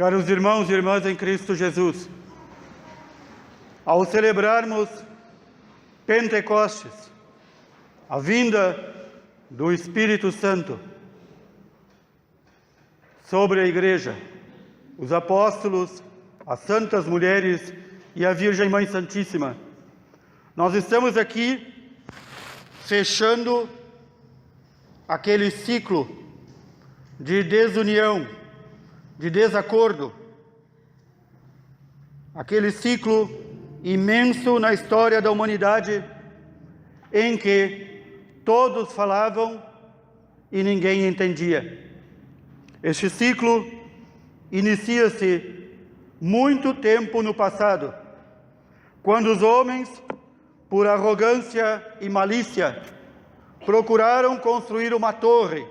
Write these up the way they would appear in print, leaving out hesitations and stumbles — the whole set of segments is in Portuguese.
Caros irmãos e irmãs em Cristo Jesus, ao celebrarmos Pentecostes, a vinda do Espírito Santo sobre a Igreja, os apóstolos, as santas mulheres e a Virgem Mãe Santíssima, nós estamos aqui fechando aquele ciclo de desunião, de desacordo, aquele ciclo imenso na história da humanidade em que todos falavam e ninguém entendia. Este ciclo inicia-se muito tempo no passado, quando os homens, por arrogância e malícia, procuraram construir uma torre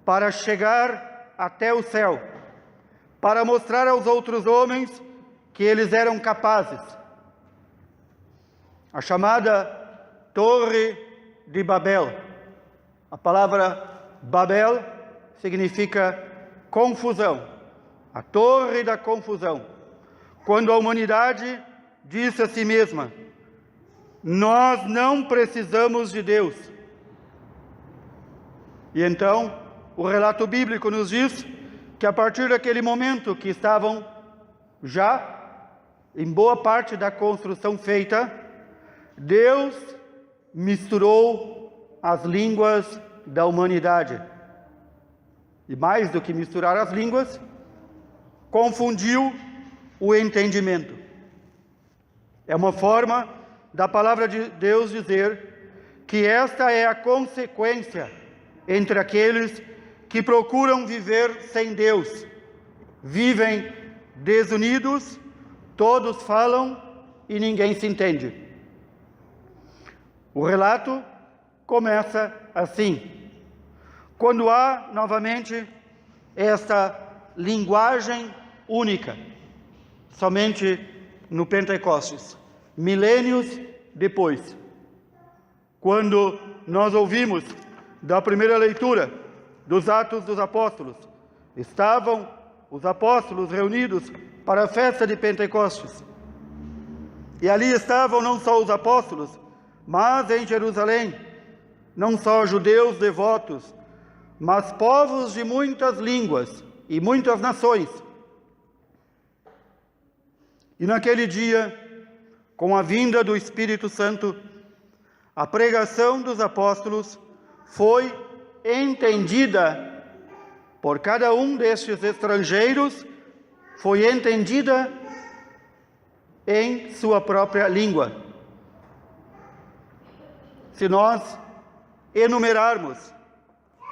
para chegar até o céu, para mostrar aos outros homens que eles eram capazes. A chamada Torre de Babel. A palavra Babel significa confusão, a torre da confusão. Quando a humanidade disse a si mesma: nós não precisamos de Deus. E então, o relato bíblico nos diz que a partir daquele momento que estavam já em boa parte da construção feita, Deus misturou as línguas da humanidade. E mais do que misturar as línguas, confundiu o entendimento. É uma forma da palavra de Deus dizer que esta é a consequência entre aqueles que procuram viver sem Deus. Vivem desunidos, todos falam e ninguém se entende. O relato começa assim: quando há novamente esta linguagem única, somente no Pentecostes, milênios depois, quando nós ouvimos da primeira leitura dos Atos dos Apóstolos, estavam os apóstolos reunidos para a festa de Pentecostes. E ali estavam não só os apóstolos, mas em Jerusalém, não só judeus devotos, mas povos de muitas línguas e muitas nações. E naquele dia, com a vinda do Espírito Santo, a pregação dos apóstolos foi entendida por cada um destes estrangeiros, foi entendida em sua própria língua. Se nós enumerarmos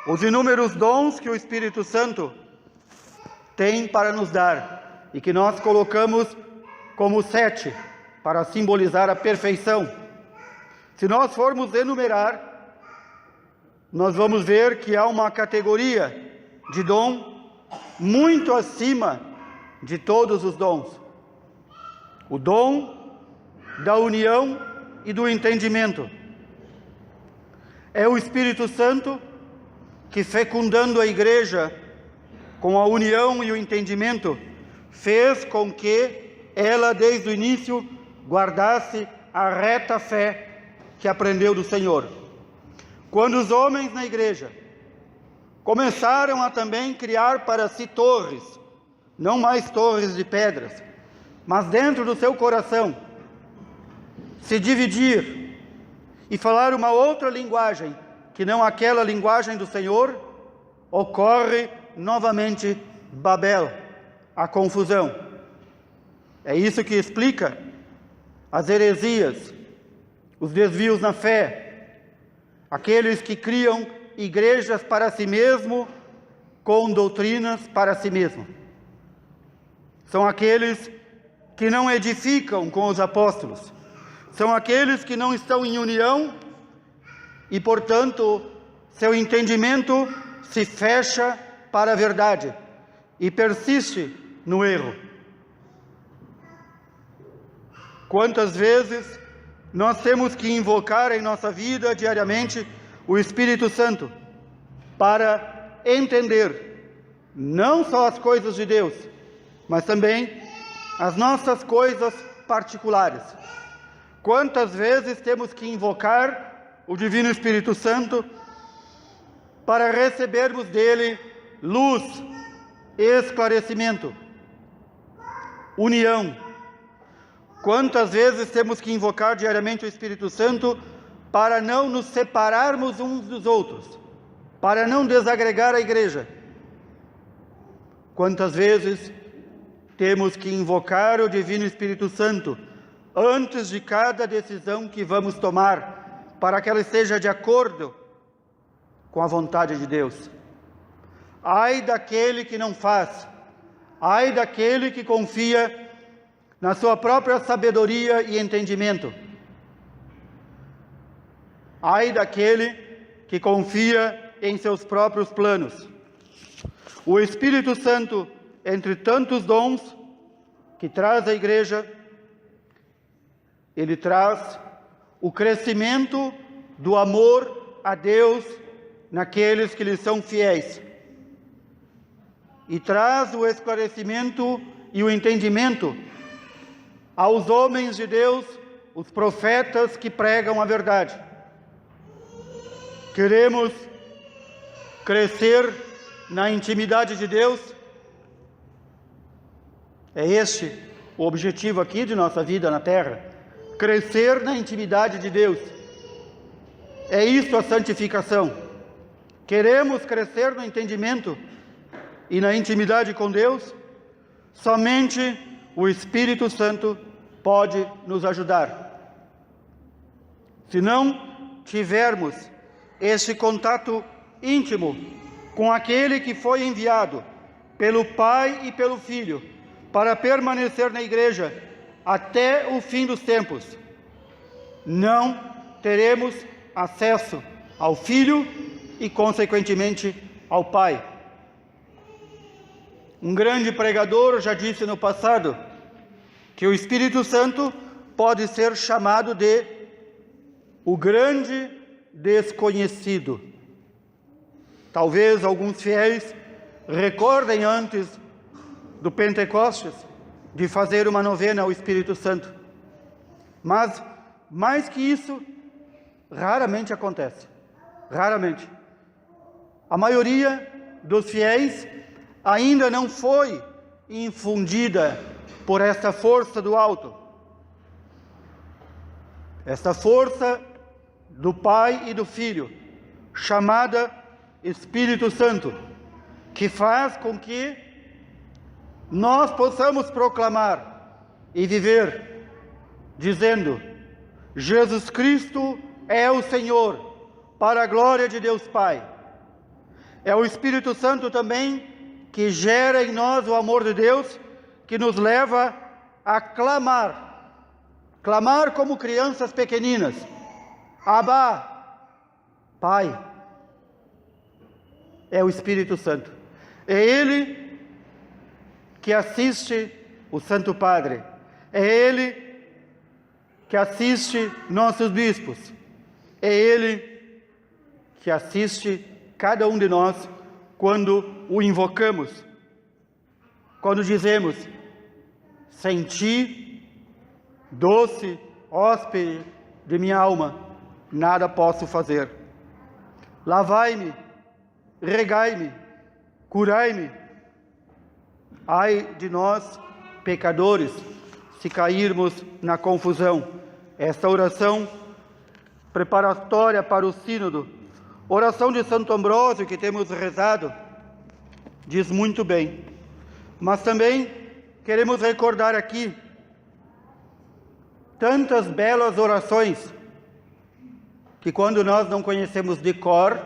os inúmeros dons que o Espírito Santo tem para nos dar, e que nós colocamos como 7, para simbolizar a perfeição, se nós formos enumerar, nós vamos ver que há uma categoria de dom muito acima de todos os dons. O dom da união e do entendimento. É o Espírito Santo que, fecundando a Igreja com a união e o entendimento, fez com que ela, desde o início, guardasse a reta fé que aprendeu do Senhor. Quando os homens na Igreja começaram a também criar para si torres, não mais torres de pedras, mas dentro do seu coração, se dividir e falar uma outra linguagem, que não aquela linguagem do Senhor, ocorre novamente Babel, a confusão. É isso que explica as heresias, os desvios na fé, aqueles que criam igrejas para si mesmo, com doutrinas para si mesmo. São aqueles que não edificam com os apóstolos. São aqueles que não estão em união e, portanto, seu entendimento se fecha para a verdade e persiste no erro. Quantas vezes nós temos que invocar em nossa vida diariamente o Espírito Santo para entender não só as coisas de Deus, mas também as nossas coisas particulares. Quantas vezes temos que invocar o Divino Espírito Santo para recebermos dele luz, esclarecimento, união. Quantas vezes temos que invocar diariamente o Espírito Santo para não nos separarmos uns dos outros, para não desagregar a igreja. Quantas vezes temos que invocar o Divino Espírito Santo antes de cada decisão que vamos tomar, para que ela esteja de acordo com a vontade de Deus. Ai daquele que não faz, ai daquele que confia na sua própria sabedoria e entendimento. Ai daquele que confia em seus próprios planos. O Espírito Santo, entre tantos dons que traz à igreja, ele traz o crescimento do amor a Deus naqueles que lhe são fiéis. E traz o esclarecimento e o entendimento aos homens de Deus, os profetas que pregam a verdade. Queremos crescer na intimidade de Deus. É este o objetivo aqui de nossa vida na terra. Crescer na intimidade de Deus. É isso a santificação. Queremos crescer no entendimento e na intimidade com Deus. Somente o Espírito Santo pode nos ajudar. Se não tivermos este contato íntimo com aquele que foi enviado pelo Pai e pelo Filho para permanecer na igreja até o fim dos tempos, não teremos acesso ao Filho e, consequentemente, ao Pai. Um grande pregador já disse no passado que o Espírito Santo pode ser chamado de o grande desconhecido. Talvez alguns fiéis recordem antes do Pentecostes de fazer uma novena ao Espírito Santo. Mas, mais que isso, raramente acontece. Raramente. A maioria dos fiéis ainda não foi infundida por esta força do alto. Esta força do Pai e do Filho, chamada Espírito Santo, que faz com que nós possamos proclamar e viver, dizendo: Jesus Cristo é o Senhor, para a glória de Deus Pai. É o Espírito Santo também que gera em nós o amor de Deus, que nos leva a clamar como crianças pequeninas: Abba, Pai. É o Espírito Santo. É Ele que assiste o Santo Padre. É Ele que assiste nossos bispos. É Ele que assiste cada um de nós quando o invocamos. Quando dizemos: sem ti, doce hóspede de minha alma, nada posso fazer. Lavai-me, regai-me, curai-me. Ai de nós, pecadores, se cairmos na confusão. Esta oração preparatória para o sínodo, oração de Santo Ambrósio que temos rezado, diz muito bem. Mas também queremos recordar aqui tantas belas orações que, quando nós não conhecemos de cor,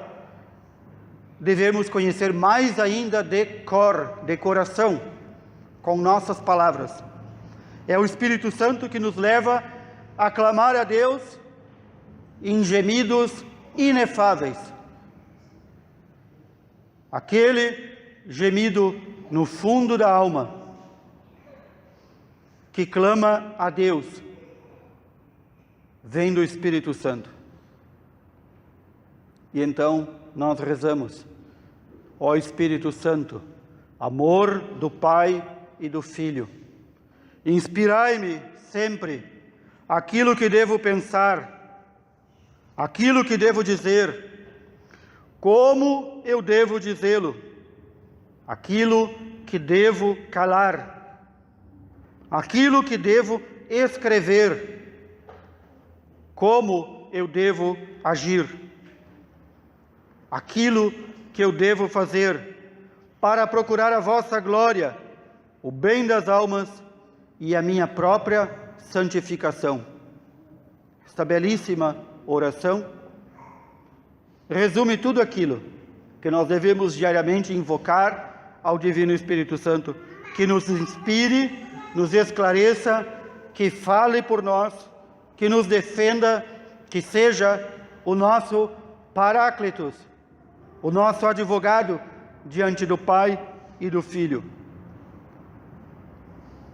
devemos conhecer mais ainda de cor, de coração, com nossas palavras. É o Espírito Santo que nos leva a clamar a Deus em gemidos inefáveis. Aquele gemido no fundo da alma, que clama a Deus, vem do Espírito Santo. E então nós rezamos: ó Espírito Santo, amor do Pai e do Filho. Inspirai-me sempre aquilo que devo pensar, aquilo que devo dizer, como eu devo dizê-lo, aquilo que devo calar, aquilo que devo escrever, como eu devo agir, aquilo que eu devo fazer para procurar a vossa glória, o bem das almas e a minha própria santificação. Esta belíssima oração resume tudo aquilo que nós devemos diariamente invocar ao Divino Espírito Santo, que nos inspire, nos esclareça, que fale por nós, que nos defenda, que seja o nosso Paráclitos, o nosso advogado diante do Pai e do Filho.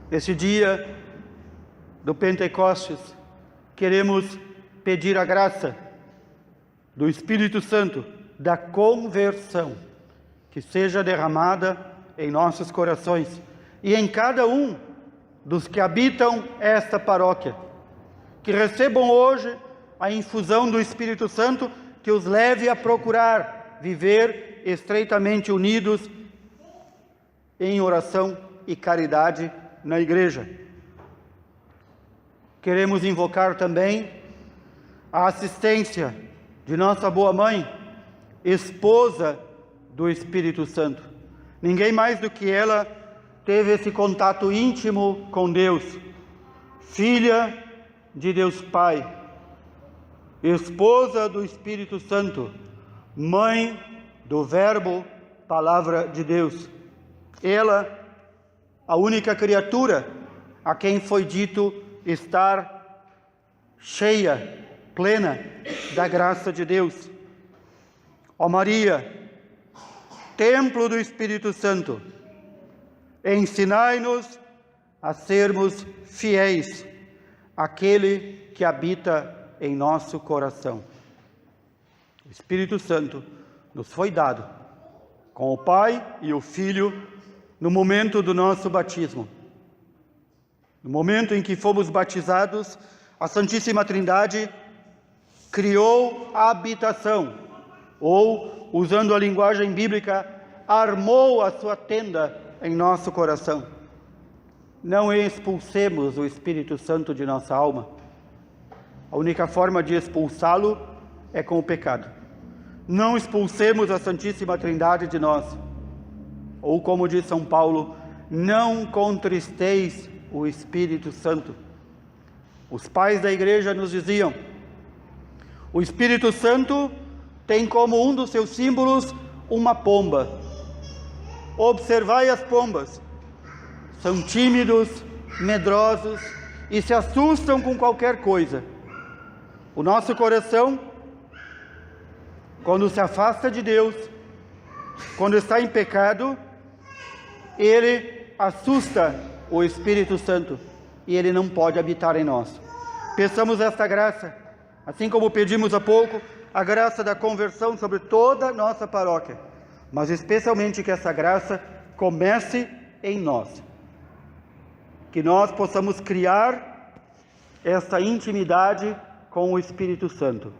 Neste dia do Pentecostes, queremos pedir a graça do Espírito Santo, da conversão, que seja derramada em nossos corações e em cada um dos que habitam esta paróquia, que recebam hoje a infusão do Espírito Santo, que os leve a procurar viver estreitamente unidos em oração e caridade na Igreja. Queremos invocar também a assistência de nossa boa mãe, esposa do Espírito Santo. Ninguém mais do que ela teve esse contato íntimo com Deus. Filha de Deus Pai, esposa do Espírito Santo, mãe do Verbo, Palavra de Deus. Ela, a única criatura a quem foi dito estar cheia, plena da graça de Deus. Ó Maria, templo do Espírito Santo, ensinai-nos a sermos fiéis àquele que habita em nosso coração. O Espírito Santo nos foi dado com o Pai e o Filho no momento do nosso batismo. No momento em que fomos batizados, a Santíssima Trindade criou a habitação, ou, usando a linguagem bíblica, armou a sua tenda em nosso coração. Não expulsemos o Espírito Santo de nossa alma. A única forma de expulsá-lo é com o pecado. Não expulsemos a Santíssima Trindade de nós. Ou como diz São Paulo, não contristeis o Espírito Santo. Os pais da Igreja nos diziam: o Espírito Santo tem como um dos seus símbolos uma pomba. Observai as pombas. São tímidos, medrosos e se assustam com qualquer coisa. O nosso coração, quando se afasta de Deus, quando está em pecado, ele assusta o Espírito Santo e ele não pode habitar em nós. Peçamos esta graça, assim como pedimos há pouco a graça da conversão sobre toda a nossa paróquia, mas especialmente que essa graça comece em nós, que nós possamos criar essa intimidade com o Espírito Santo.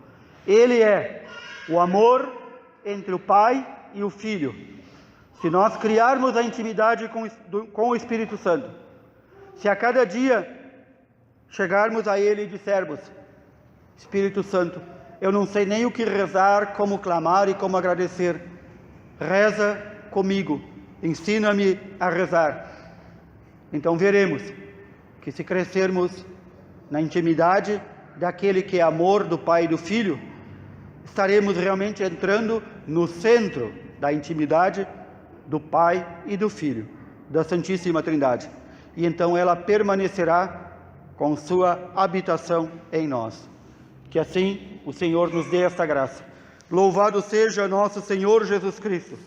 Ele é o amor entre o Pai e o Filho. Se nós criarmos a intimidade com o Espírito Santo, se a cada dia chegarmos a Ele e dissermos: Espírito Santo, eu não sei nem o que rezar, como clamar e como agradecer, reza comigo, ensina-me a rezar. Então veremos que, se crescermos na intimidade daquele que é amor do Pai e do Filho, estaremos realmente entrando no centro da intimidade do Pai e do Filho, da Santíssima Trindade. E então ela permanecerá com sua habitação em nós. Que assim o Senhor nos dê esta graça. Louvado seja nosso Senhor Jesus Cristo.